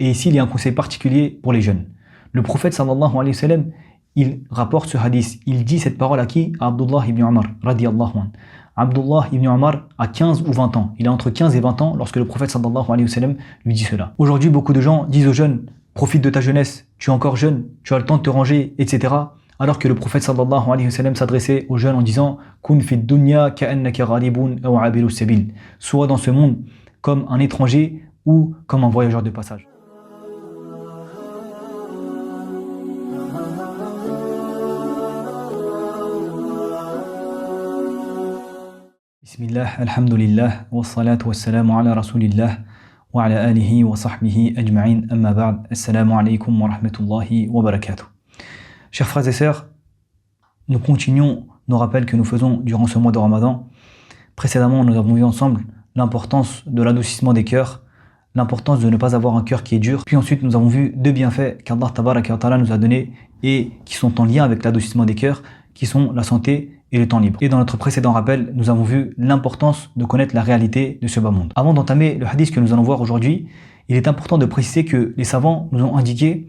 Et ici, il y a un conseil particulier pour les jeunes. Le prophète sallallahu alayhi wa sallam, il rapporte ce hadith. Il dit cette parole à qui? À Abdullah ibn Umar, radiyallahu anhu. Abdullah ibn Umar a 15 ou 20 ans. Il a entre 15 et 20 ans lorsque le prophète sallallahu alayhi wa sallam lui dit cela. Aujourd'hui, beaucoup de gens disent aux jeunes, profite de ta jeunesse, tu es encore jeune, tu as le temps de te ranger, etc. Alors que le prophète sallallahu alayhi wa sallam s'adressait aux jeunes en disant Kun fi dunya ka'annaka gharibun aw abiru sabil. Sois dans ce monde comme un étranger ou comme un voyageur de passage. Bismillah, alhamdulillah, wa salatu wa salamu ala rasulillah, wa ala alihi wa sahbihi ajma'in, amma ba'd, assalamu alaykum wa rahmatullahi wa barakatuh. Chers frères et sœurs, nous continuons nos rappels que nous faisons durant ce mois de Ramadan. Précédemment, nous avons vu ensemble l'importance de l'adoucissement des cœurs, l'importance de ne pas avoir un cœur qui est dur. Puis ensuite, nous avons vu deux bienfaits qu'Allah Tabaraka wa Ta'ala nous a donnés et qui sont en lien avec l'adoucissement des cœurs, qui sont la santé et le temps libre. Et dans notre précédent rappel, nous avons vu l'importance de connaître la réalité de ce bas monde. Avant d'entamer le hadith que nous allons voir aujourd'hui, il est important de préciser que les savants nous ont indiqué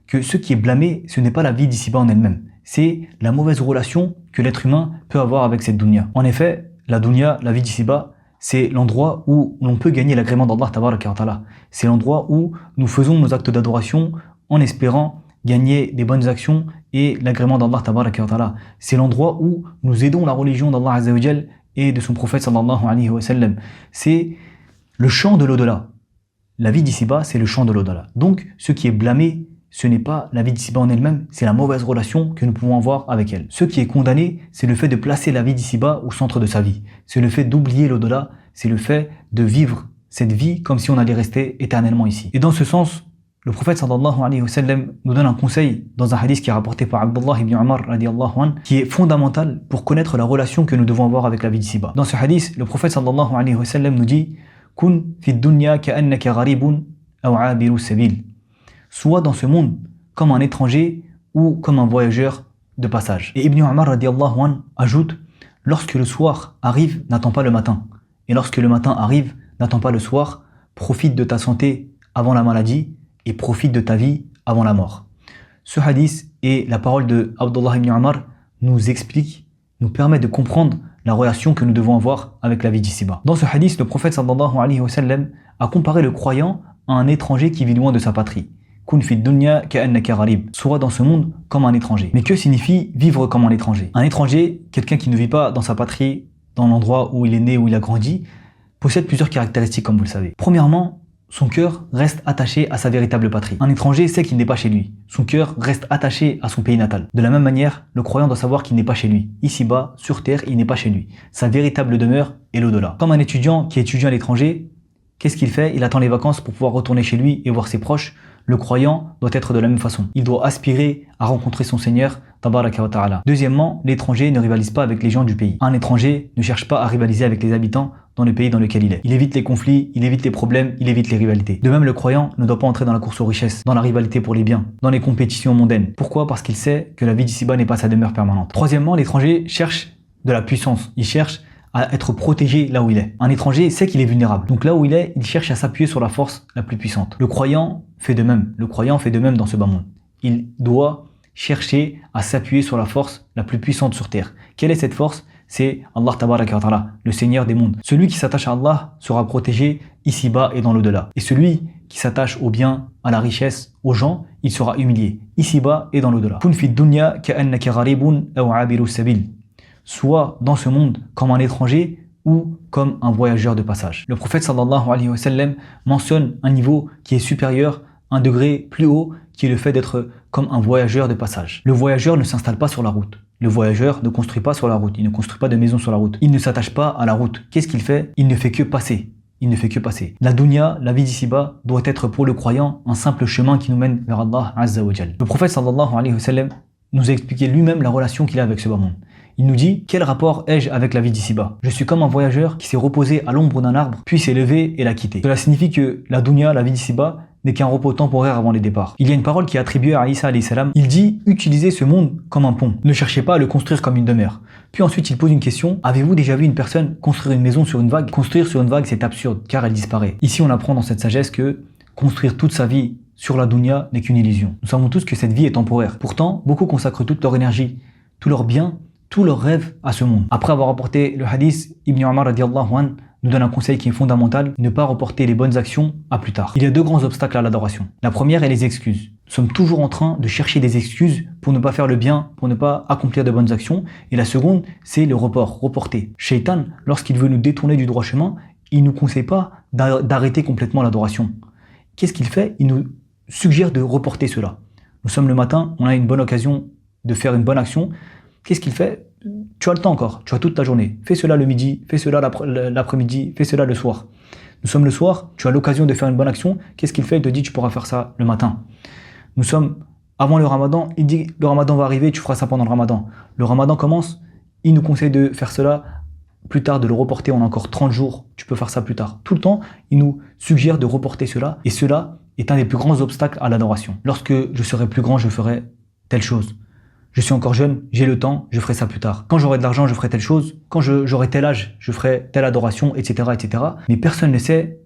que ce qui est blâmé, ce n'est pas la vie d'ici-bas en elle-même. C'est la mauvaise relation que l'être humain peut avoir avec cette dunya. En effet, la dunya, la vie d'ici-bas, c'est l'endroit où l'on peut gagner l'agrément d'Allah Tabaraka wa Ta'ala. C'est l'endroit où nous faisons nos actes d'adoration en espérant gagner des bonnes actions et l'agrément d'Allah Tabaraka wa Ta'ala. C'est l'endroit où nous aidons la religion d'Allah Azza wa Jal et de son prophète sallallahu alayhi wa sallam. C'est le champ de l'au-delà. La vie d'ici-bas, c'est le champ de l'au-delà. Donc, ce qui est blâmé, ce n'est pas la vie d'ici-bas en elle-même, c'est la mauvaise relation que nous pouvons avoir avec elle. Ce qui est condamné, c'est le fait de placer la vie d'ici-bas au centre de sa vie. C'est le fait d'oublier l'au-delà, c'est le fait de vivre cette vie comme si on allait rester éternellement ici. Et dans ce sens, le prophète sallallahu alayhi wa sallam nous donne un conseil dans un hadith qui est rapporté par Abdullah ibn Umar radiyallahu anhu, qui est fondamental pour connaître la relation que nous devons avoir avec la vie d'ici-bas. Dans ce hadith, le prophète sallallahu alayhi wa sallam nous dit Kun fi dunya ka'annaka gharibun aw abiru sabil. Soit dans ce monde comme un étranger ou comme un voyageur de passage. Et Ibn Umar radiyallahu anhu ajoute lorsque le soir arrive, n'attends pas le matin. Et lorsque le matin arrive, n'attends pas le soir. Profite de ta santé avant la maladie et profite de ta vie avant la mort. Ce hadith et la parole de Abdullah ibn Umar nous explique, nous permet de comprendre la relation que nous devons avoir avec la vie d'ici-bas. Dans ce hadith, le prophète sallallahu alayhi wa sallam a comparé le croyant à un étranger qui vit loin de sa patrie. Kun fi dunya ka'annaka gharib. Soit dans ce monde comme un étranger. Mais que signifie vivre comme un étranger? Un étranger, quelqu'un qui ne vit pas dans sa patrie, dans l'endroit où il est né, où il a grandi, possède plusieurs caractéristiques comme vous le savez. Premièrement, son cœur reste attaché à sa véritable patrie. Un étranger sait qu'il n'est pas chez lui. Son cœur reste attaché à son pays natal. De la même manière, le croyant doit savoir qu'il n'est pas chez lui. Ici-bas, sur terre, il n'est pas chez lui. Sa véritable demeure est l'au-delà. Comme un étudiant qui étudie à l'étranger, qu'est-ce qu'il fait? Il attend les vacances pour pouvoir retourner chez lui et voir ses proches. Le croyant doit être de la même façon. Il doit aspirer à rencontrer son Seigneur, Tabaraka wa Ta'ala. Deuxièmement, l'étranger ne rivalise pas avec les gens du pays. Un étranger ne cherche pas à rivaliser avec les habitants dans le pays dans lequel il est. Il évite les conflits, il évite les problèmes, il évite les rivalités. De même, le croyant ne doit pas entrer dans la course aux richesses, dans la rivalité pour les biens, dans les compétitions mondaines. Pourquoi? Parce qu'il sait que la vie d'ici-bas n'est pas sa demeure permanente. Troisièmement, l'étranger cherche de la puissance. Il cherche à être protégé là où il est. Un étranger sait qu'il est vulnérable. Donc là où il est, il cherche à s'appuyer sur la force la plus puissante. Le croyant fait de même. Le croyant fait de même dans ce bas monde. Il doit chercher à s'appuyer sur la force la plus puissante sur terre. Quelle est cette force? C'est Allah Tabaraka wa Ta'ala, le Seigneur des mondes. Celui qui s'attache à Allah sera protégé ici-bas et dans l'au-delà. Et celui qui s'attache au bien, à la richesse, aux gens, il sera humilié ici-bas et dans l'au-delà. Kun fi dunya ka'annaka gharibun aw abiru sabil. Soit dans ce monde comme un étranger ou comme un voyageur de passage. Le prophète sallallahu alayhi wa sallam mentionne un niveau qui est supérieur, un degré plus haut, qui est le fait d'être comme un voyageur de passage. Le voyageur ne s'installe pas sur la route. Le voyageur ne construit pas sur la route. Il ne construit pas de maison sur la route. Il ne s'attache pas à la route. Qu'est-ce qu'il fait? Il ne fait que passer. Il ne fait que passer. La dunya, la vie d'ici-bas, doit être pour le croyant un simple chemin qui nous mène vers Allah Azza wa Jal. Le prophète sallallahu alayhi wa sallam nous a expliqué lui-même la relation qu'il a avec ce bas monde. Il nous dit, quel rapport ai-je avec la vie d'ici-bas? Je suis comme un voyageur qui s'est reposé à l'ombre d'un arbre, puis s'est levé et l'a quitté. Cela signifie que la dunya, la vie d'ici-bas, n'est qu'un repos temporaire avant les départs. Il y a une parole qui est attribuée à Isa alayhi salam. Il dit, utilisez ce monde comme un pont. Ne cherchez pas à le construire comme une demeure. Puis ensuite, il pose une question. Avez-vous déjà vu une personne construire une maison sur une vague? Construire sur une vague, c'est absurde, car elle disparaît. Ici, on apprend dans cette sagesse que construire toute sa vie sur la dunya n'est qu'une illusion. Nous savons tous que cette vie est temporaire. Pourtant, beaucoup consacrent toute leur énergie, tout leur bien, tous leurs rêves à ce monde. Après avoir rapporté le hadith, Ibn Umar radiallahu anhu nous donne un conseil qui est fondamental, ne pas reporter les bonnes actions à plus tard. Il y a deux grands obstacles à l'adoration. La première est les excuses. Nous sommes toujours en train de chercher des excuses pour ne pas faire le bien, pour ne pas accomplir de bonnes actions. Et la seconde, c'est le report, reporter. Shaitan, lorsqu'il veut nous détourner du droit chemin, il ne nous conseille pas d'arrêter complètement l'adoration. Qu'est-ce qu'il fait? Il nous suggère de reporter cela. Nous sommes le matin, on a une bonne occasion de faire une bonne action. Qu'est-ce qu'il fait? Tu as le temps encore, tu as toute la journée. Fais cela le midi, fais cela l'après-midi, fais cela le soir. Nous sommes le soir, tu as l'occasion de faire une bonne action. Qu'est-ce qu'il fait? Il te dit tu pourras faire ça le matin. Nous sommes avant le ramadan, il dit le ramadan va arriver, tu feras ça pendant le ramadan. Le ramadan commence, il nous conseille de faire cela plus tard, de le reporter, on a encore 30 jours, tu peux faire ça plus tard. Tout le temps, il nous suggère de reporter cela et cela est un des plus grands obstacles à l'adoration. Lorsque je serai plus grand, je ferai telle chose. Je suis encore jeune, j'ai le temps, je ferai ça plus tard. Quand j'aurai de l'argent, je ferai telle chose. Quand j'aurai tel âge, je ferai telle adoration, etc., etc. Mais personne ne sait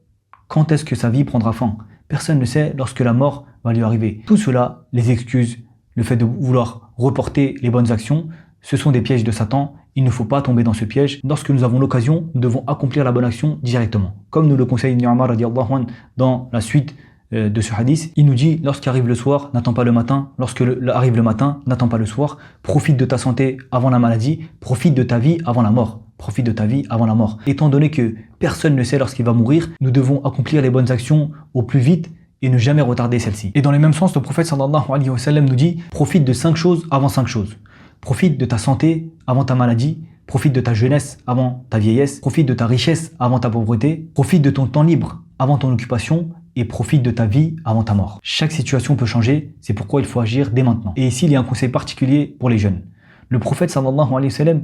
quand est-ce que sa vie prendra fin. Personne ne sait lorsque la mort va lui arriver. Tout cela, les excuses, le fait de vouloir reporter les bonnes actions, ce sont des pièges de Satan. Il ne faut pas tomber dans ce piège. Lorsque nous avons l'occasion, nous devons accomplir la bonne action directement. Comme nous le conseille Ibn Umar radiallahu anhu dans la suite de ce hadith, il nous dit lorsqu'arrive le soir, n'attends pas le matin. Lorsque arrive le matin, n'attends pas le soir. Profite de ta santé avant la maladie. Profite de ta vie avant la mort. Profite de ta vie avant la mort. Étant donné que personne ne sait lorsqu'il va mourir, nous devons accomplir les bonnes actions au plus vite et ne jamais retarder celles-ci. Et dans le même sens, le prophète sallallahu alayhi wa sallam nous dit profite de 5 choses avant 5 choses. Profite de ta santé avant ta maladie. Profite de ta jeunesse avant ta vieillesse. Profite de ta richesse avant ta pauvreté. Profite de ton temps libre avant ton occupation. Et profite de ta vie avant ta mort. Chaque situation peut changer, c'est pourquoi il faut agir dès maintenant. Et ici, il y a un conseil particulier pour les jeunes. Le prophète sallallahu alayhi wa sallam,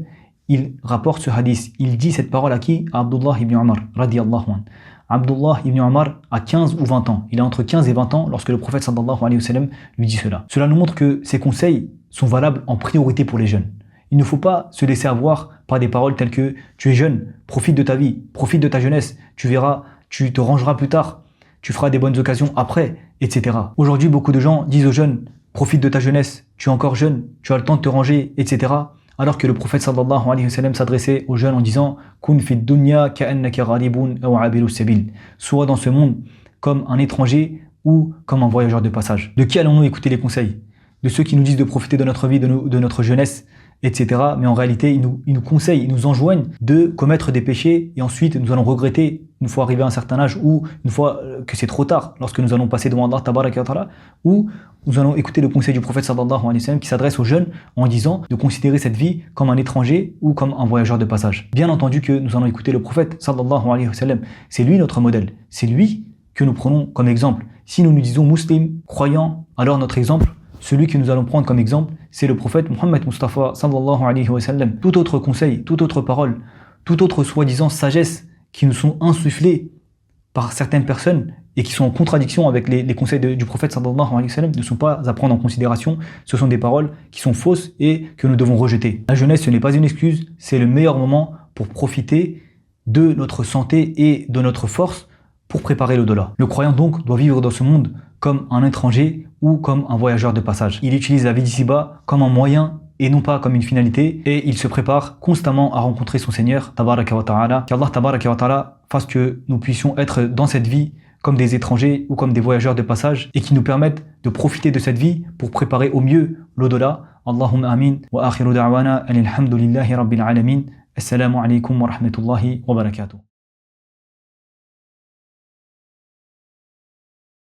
il rapporte ce hadith. Il dit cette parole à qui? À Abdullah ibn Umar, radiyallahu anhu. Abdullah ibn Umar a 15 ou 20 ans. Il est entre 15 et 20 ans lorsque le prophète sallallahu alayhi wa sallam lui dit cela. Cela nous montre que ces conseils sont valables en priorité pour les jeunes. Il ne faut pas se laisser avoir par des paroles telles que tu es jeune, profite de ta vie, profite de ta jeunesse, tu verras, tu te rangeras plus tard. Tu feras des bonnes occasions après, etc. Aujourd'hui, beaucoup de gens disent aux jeunes, profite de ta jeunesse, tu es encore jeune, tu as le temps de te ranger, etc. Alors que le prophète sallallahu alayhi wa sallam s'adressait aux jeunes en disant, Kun fi dunya ka'annaka gharibun aw abiru sabil. Sois dans ce monde comme un étranger ou comme un voyageur de passage. De qui allons-nous écouter les conseils? De ceux qui nous disent de profiter de notre vie, de notre jeunesse, etc. Mais en réalité, ils nous conseillent, ils nous enjoignent de commettre des péchés et ensuite nous allons regretter une fois arrivé à un certain âge ou une fois que c'est trop tard, lorsque nous allons passer devant Allah tabaraka wa ta'ala, ou nous allons écouter le conseil du prophète sallallahu alayhi wa sallam qui s'adresse aux jeunes en disant de considérer cette vie comme un étranger ou comme un voyageur de passage. Bien entendu que nous allons écouter le prophète sallallahu alayhi wa sallam. C'est lui notre modèle. C'est lui que nous prenons comme exemple. Si nous nous disons musulmans, croyants, alors notre exemple, celui que nous allons prendre comme exemple, c'est le prophète Muhammad Mustafa sallallahu alayhi wa sallam. Tout autre conseil, toute autre parole, toute autre soi-disant sagesse qui nous sont insufflés par certaines personnes et qui sont en contradiction avec les conseils du prophète sallallahu alayhi wa sallam ne sont pas à prendre en considération. Ce sont des paroles qui sont fausses et que nous devons rejeter. La jeunesse, ce n'est pas une excuse, c'est le meilleur moment pour profiter de notre santé et de notre force pour préparer l'au-delà. Le croyant donc doit vivre dans ce monde comme un étranger ou comme un voyageur de passage. Il utilise la vie d'ici-bas comme un moyen et non pas comme une finalité, et il se prépare constamment à rencontrer son Seigneur, tabaraka wa ta'ala. Qu'Allah tabaraka wa ta'ala fasse que nous puissions être dans cette vie comme des étrangers ou comme des voyageurs de passage et qui nous permettent de profiter de cette vie pour préparer au mieux l'au-delà. Allahumma amin wa akhiru da'wana alhamdulillahi rabbil alamin. Assalamu alaikum wa rahmatullahi wa barakatuh.